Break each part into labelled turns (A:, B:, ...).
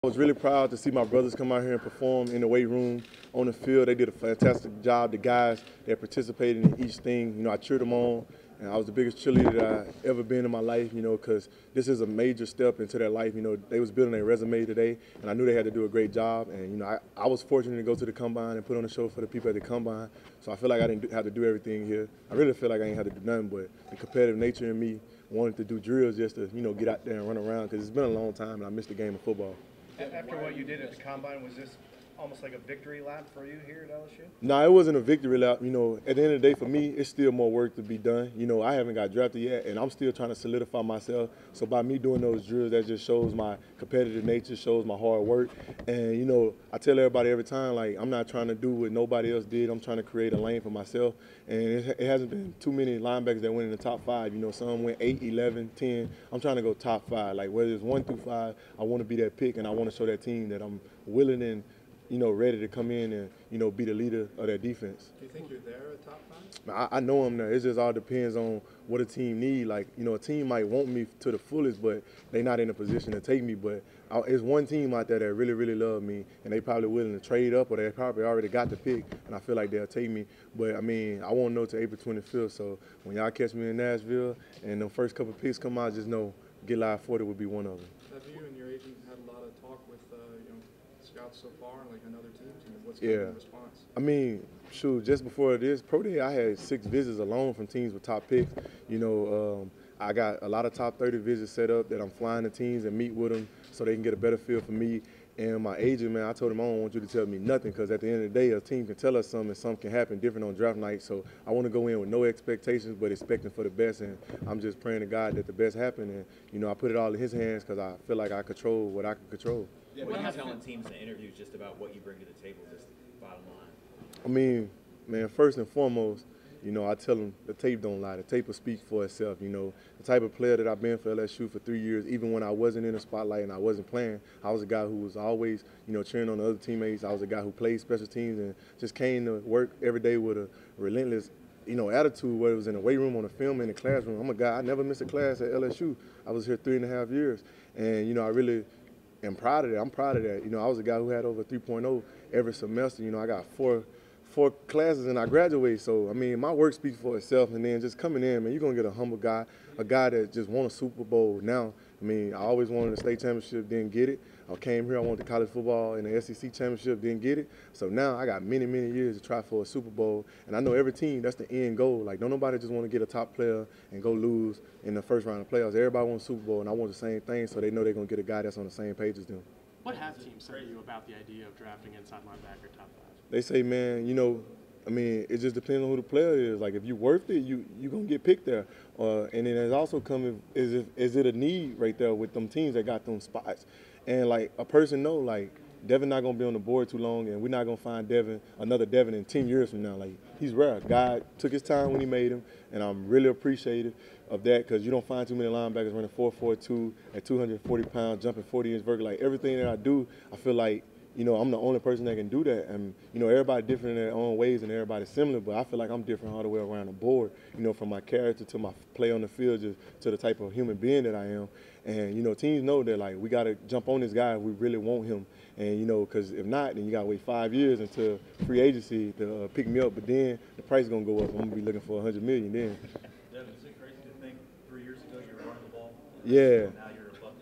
A: I was really proud to see my brothers come out here and perform in the weight room, on the field. They did a fantastic job. The guys that participated in each thing, I cheered them on, and I was the biggest cheerleader that I ever been in my life, because this is a major step into their life. They was building their resume today, and I knew they had to do a great job. And, I was fortunate to go to the combine and put on a show for the people at the combine, so I feel like I didn't have to do everything here. I really feel like I ain't had to do nothing, but the competitive nature in me wanted to do drills just to, get out there and run around, because it's been a long time, and I missed the game of football.
B: After what you did at the combine, was this almost like a victory lap for you here at LSU?
A: No, it wasn't a victory lap. At the end of the day, for me, it's still more work to be done. I haven't got drafted yet, and I'm still trying to solidify myself. So by me doing those drills, that just shows my competitive nature, shows my hard work. And, I tell everybody every time, like, I'm not trying to do what nobody else did. I'm trying to create a lane for myself. And it hasn't been too many linebackers that went in the top 5. Some went 8, 11, 10. I'm trying to go top 5. Like, whether it's 1 through 5, I want to be that pick, and I want to show that team that I'm willing and ready to come in and, be the leader of that defense.
C: Do you think you're there at top 5?
A: I know I'm there. It just all depends on what a team need. Like, a team might want me to the fullest, but they're not in a position to take me. But it's one team out there that really, really love me, and they probably willing to trade up, or they probably already got the pick, and I feel like they'll take me. But, I won't know till April 25th. So when y'all catch me in Nashville and the first couple picks come out, just know Get Live 40 would be one of them.
C: Have you and your agent had a lot of talk with scouts so far, like on other teams, and what's kind of the response?
A: Shoot, just before this pro day, I had 6 visits alone from teams with top picks. I got a lot of top 30 visits set up that I'm flying to teams and meet with them so they can get a better feel for me. And my agent, man, I told him I don't want you to tell me nothing, because at the end of the day, a team can tell us something and something can happen different on draft night. So I want to go in with no expectations, but expecting for the best. And I'm just praying to God that the best happen. And, I put it all in his hands, because I feel like I control what I can control.
D: Yeah, what are you telling teams in the interviews just about what you bring to the table, just bottom line?
A: Man, first and foremost, I tell them the tape don't lie. The tape will speak for itself. The type of player that I've been for LSU for 3 years, even when I wasn't in the spotlight and I wasn't playing, I was a guy who was always, cheering on the other teammates. I was a guy who played special teams and just came to work every day with a relentless, attitude, whether it was in the weight room, on the film, in the classroom. I'm a guy, I never missed a class at LSU. I was here 3.5 years. And, I really am proud of that. I'm proud of that. I was a guy who had over 3.0 every semester. I got four classes and I graduated. So, my work speaks for itself. And then just coming in, man, you're going to get a humble guy, a guy that just won a Super Bowl now. I always wanted a state championship, didn't get it. I came here, I wanted the college football and the SEC championship, didn't get it. So now I got many, many years to try for a Super Bowl. And I know every team, that's the end goal. Like, don't nobody just want to get a top player and go lose in the first round of playoffs. Everybody wants a Super Bowl, and I want the same thing, so they know they're going to get a guy that's on the same page as them.
E: What have teams said to you about the idea of drafting inside linebacker top 5?
A: They say, man, it just depends on who the player is. Like, if you're worth it, you're going to get picked there. And then there's also coming, is it a need right there with them teams that got them spots? And, like, a person know, like, Devin not going to be on the board too long, and we're not going to find another Devin in 10 years from now. Like, he's rare. God took his time when he made him, and I'm really appreciative of that, because you don't find too many linebackers running 4.42 at 240 pounds, jumping 40-inch vertical. Like, everything that I do, I feel like, I'm the only person that can do that. And, everybody different in their own ways and everybody's similar, but I feel like I'm different all the way around the board, from my character to my play on the field, just to the type of human being that I am. And, teams know that, like, we got to jump on this guy if we really want him. And, because if not, then you got to wait 5 years until free agency to pick me up. But then the price is going to go up. I'm going to be looking for $100 million then.
D: Devin, is it crazy to think 3 years ago you were running the ball?
A: Yeah.
D: Now you're above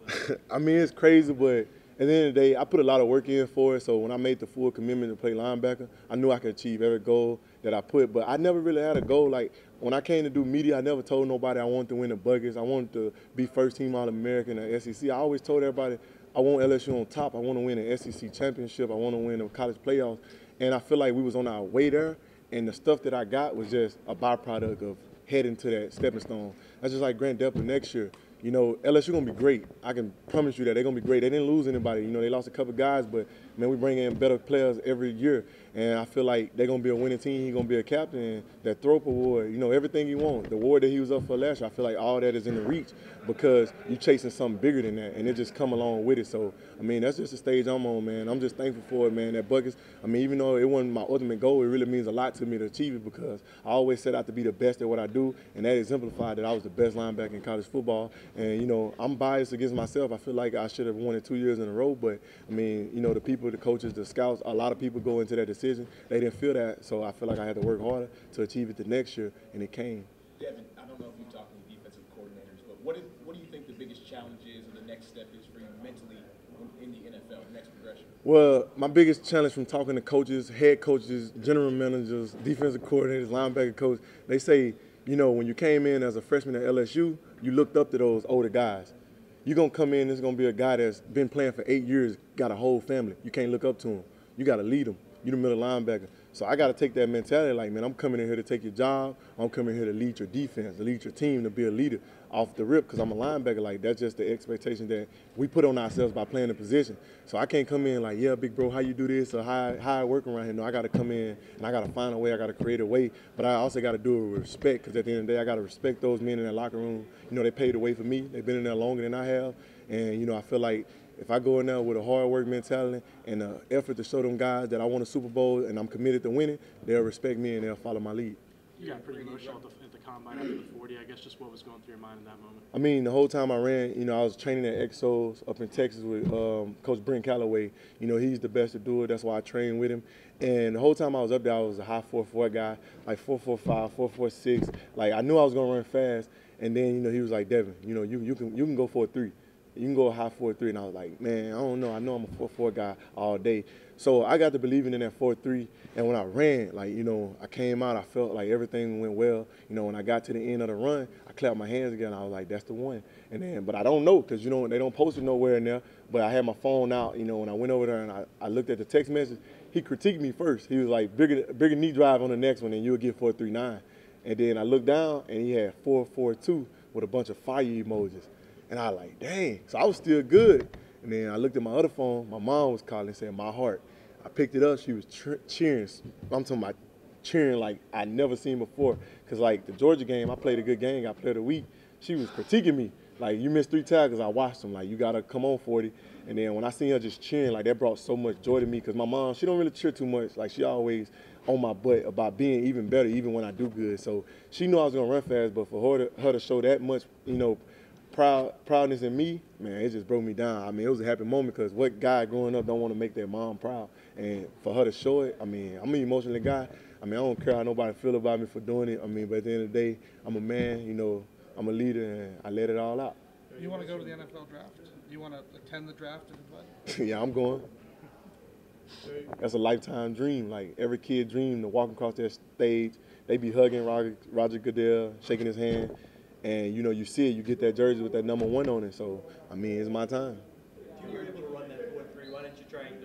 D: the sport.
A: It's crazy, but at the end of the day, I put a lot of work in for it. So when I made the full commitment to play linebacker, I knew I could achieve every goal that I put. But I never really had a goal. Like, when I came to do media, I never told nobody I wanted to win the Buckets. I wanted to be first team All-American in the SEC. I always told everybody I want LSU on top. I want to win an SEC championship. I want to win the college playoffs. And I feel like we was on our way there. And the stuff that I got was just a byproduct of heading to that stepping stone. That's just like Grant Delpit next year. LSU going to be great. I can promise you that they're going to be great. They didn't lose anybody. They lost a couple guys, but, man, we bring in better players every year. And I feel like they're going to be a winning team. He's going to be a captain. And that Thrope Award, you know, everything he wants. The award that he was up for last year, I feel like all that is in the reach because you're chasing something bigger than that, and it just come along with it. So, I mean, that's just the stage I'm on, man. I'm just thankful for it, man. That buckets, I mean, even though it wasn't my ultimate goal, it really means a lot to me to achieve it because I always set out to be the best at what I do, and that exemplified that I was the best linebacker in college football. And, you know, I'm biased against myself. I feel like I should have won it 2 years in a row, but, I mean, you know, the people, the coaches, the scouts, a lot of people go into that decision. They didn't feel that, so I feel like I had to work harder to achieve it the next year, and it came.
F: Devin, I don't know if you're talking to defensive coordinators, but what do you think the biggest challenge is or the next step is for you mentally in the NFL, the next progression?
A: Well, my biggest challenge from talking to coaches, head coaches, general managers, defensive coordinators, linebacker coach, they say, you know, when you came in as a freshman at LSU, you looked up to those older guys. You're going to come in, there's going to be a guy that's been playing for 8 years, got a whole family. You can't look up to him. You got to lead him. You're the middle linebacker. So I got to take that mentality like, man, I'm coming in here to take your job. I'm coming here to lead your defense, to lead your team, to be a leader off the rip because I'm a linebacker. Like, that's just the expectation that we put on ourselves by playing the position. So I can't come in like, yeah, big bro, how you do this or how I work around here. No, I got to come in and I got to find a way. I got to create a way. But I also got to do it with respect because at the end of the day, I got to respect those men in that locker room. You know, they paid the way for me. They've been in there longer than I have. And, you know, I feel like if I go in there with a hard work mentality and an effort to show them guys that I want a Super Bowl and I'm committed to winning, they'll respect me and they'll follow my lead.
E: You got pretty emotional at the combine after the 40. I guess just what was going through your mind in that moment?
A: I mean, the whole time I ran, you know, I was training at Exos up in Texas with Coach Brent Callaway. You know, he's the best to do it. That's why I trained with him. And the whole time I was up there, I was a high 4.4 guy, like 4.45, 4.46. Like, I knew I was going to run fast. And then, you know, he was like, Devin, you know, you can go for a 3. You can go a high 4.3, and I was like, man, I don't know. I know I'm a 4.4 guy all day. So I got to believing in that 4.3, and when I ran, like, you know, I came out, I felt like everything went well. You know, when I got to the end of the run, I clapped my hands again. I was like, that's the one. And then, but I don't know because, you know, they don't post it nowhere in there. But I had my phone out, you know, when I went over there and I looked at the text message, he critiqued me first. He was like, bigger knee drive on the next one, and you'll get 4.39. And then I looked down, and he had 4.42 with a bunch of fire emojis. And I was like, dang. So I was still good. And then I looked at my other phone. My mom was calling and saying, my heart. I picked it up. She was cheering. I'm talking about cheering like I never seen before. Because, like, the Georgia game, I played a good game. I played a week. She was critiquing me. Like, you missed 3 tackles. I watched them. Like, you got to come on 40. And then when I seen her just cheering, like, that brought so much joy to me. Because my mom, she don't really cheer too much. Like, she always on my butt about being even better, even when I do good. So she knew I was going to run fast. But for her to show that much, you know, proudness in me, man, it just broke me down. I mean, it was a happy moment because what guy growing up don't want to make their mom proud? And for her to show it, I mean, I'm an emotional guy. I mean, I don't care how nobody feel about me for doing it. I mean, but at the end of the day, I'm a man, you know, I'm a leader, and I let it all out.
G: You want to go to the NFL draft? Do you want to attend the draft in Bud?
A: Yeah, I'm going. That's a lifetime dream. Like, every kid dream to walk across that stage. They be hugging Roger Goodell, shaking his hand. And, you know, you see it, you get that jersey with that number 1 on it. So, I mean, it's my time.
D: If you were able to run that 4.3, why didn't you try and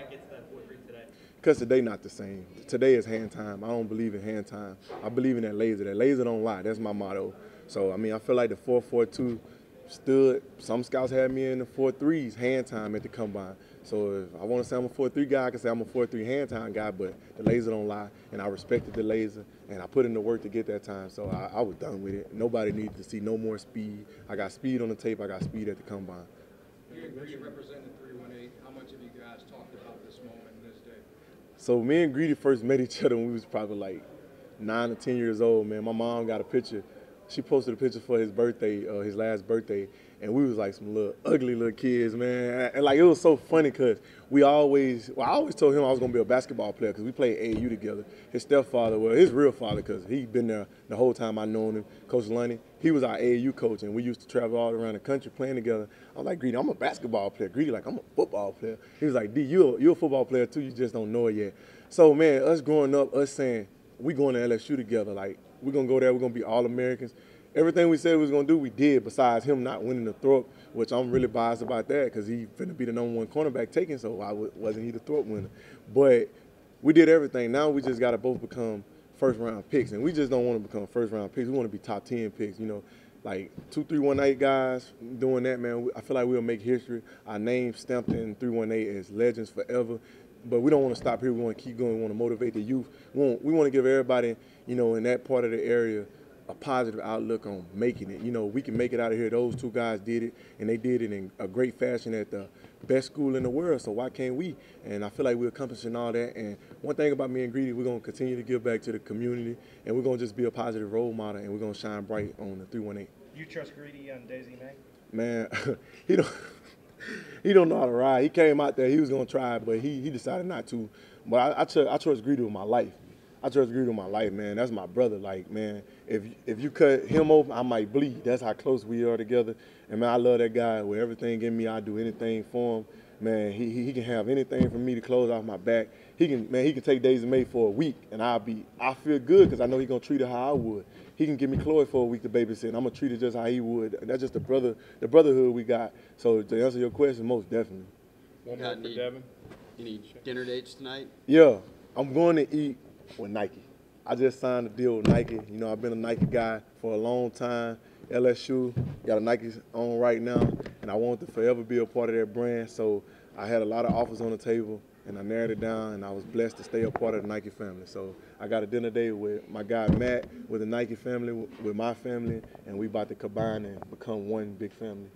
D: get to that 4.3 today?
A: Because today not the same. Today is hand time. I don't believe in hand time. I believe in that laser. That laser don't lie. That's my motto. So, I mean, I feel like the 4.42 stood. Some scouts had me in the 4.3s hand time at the combine. So if I want to say I'm a 4.3 guy, I can say I'm a 4.3 hand time guy, but the laser don't lie, and I respected the laser, and I put in the work to get that time, so I was done with it. Nobody needed to see no more speed. I got speed on the tape. I got speed at the combine.
C: You represented 318. How much have you guys talked about this moment and this day?
A: So me and Greedy first met each other when we was probably like 9 or 10 years old, man. My mom got a picture. She posted a picture for his birthday, his last birthday, and we was like some little ugly little kids, man. And like, it was so funny because I always told him I was gonna be a basketball player because we played AAU together. His stepfather, well, his real father, because he'd been there the whole time I known him, Coach Lunny. He was our AAU coach, and we used to travel all around the country playing together. I was like, Greedy, I'm a basketball player. Greedy, like, I'm a football player. He was like, D, you're a football player too. You just don't know it yet. So, man, us growing up, us saying we going to LSU together, like, we're gonna go there. We're gonna be All-Americans. Everything we said we was going to do, we did, besides him not winning the Thorpe, which I'm really biased about that because he finna be the #1 cornerback taken, so why wasn't he the Thorpe winner? But we did everything. Now we just got to both become first-round picks, and we just don't want to become first-round picks. We want to be top 10 picks. You know, like 2318 guys doing that, man. I feel like we'll make history. Our name stamped in 318 as legends forever. But we don't want to stop here. We want to keep going. We want to motivate the youth. We want to give everybody, you know, in that part of the area a positive outlook on making it. You know, we can make it out of here. Those two guys did it, and they did it in a great fashion at the best school in the world, so why can't we? And I feel like we're accomplishing all that. And one thing about me and Greedy, we're going to continue to give back to the community, and we're going to just be a positive role model, and we're going to shine bright on the 318.
B: You trust Greedy on Daisy May?
A: Man, he don't know how to ride. He came out there, he was going to try, but he decided not to. But I trust Greedy with my life. I trust Greedy with my life, man. That's my brother. Like, man, if you cut him open, I might bleed. That's how close we are together. And, man, I love that guy. With everything in me, I do anything for him. Man, he can have anything for me to close off my back. He can take Daisy May for a week, and I feel good because I know he's going to treat her how I would. He can give me Chloe for a week to babysit, and I'm going to treat her just how he would. And that's just the brotherhood we got. So to answer your question, most definitely.
H: One more for Devin. You need dinner dates tonight?
A: Yeah, I'm going to eat with Nike. I just signed a deal with Nike. You know, I've been a Nike guy for a long time. LSU got a Nike on right now, and I want to forever be a part of that brand. So I had a lot of offers on the table, and I narrowed it down, and I was blessed to stay a part of the Nike family. So I got a dinner date with my guy Matt, with the Nike family, with my family, and we about to combine and become one big family.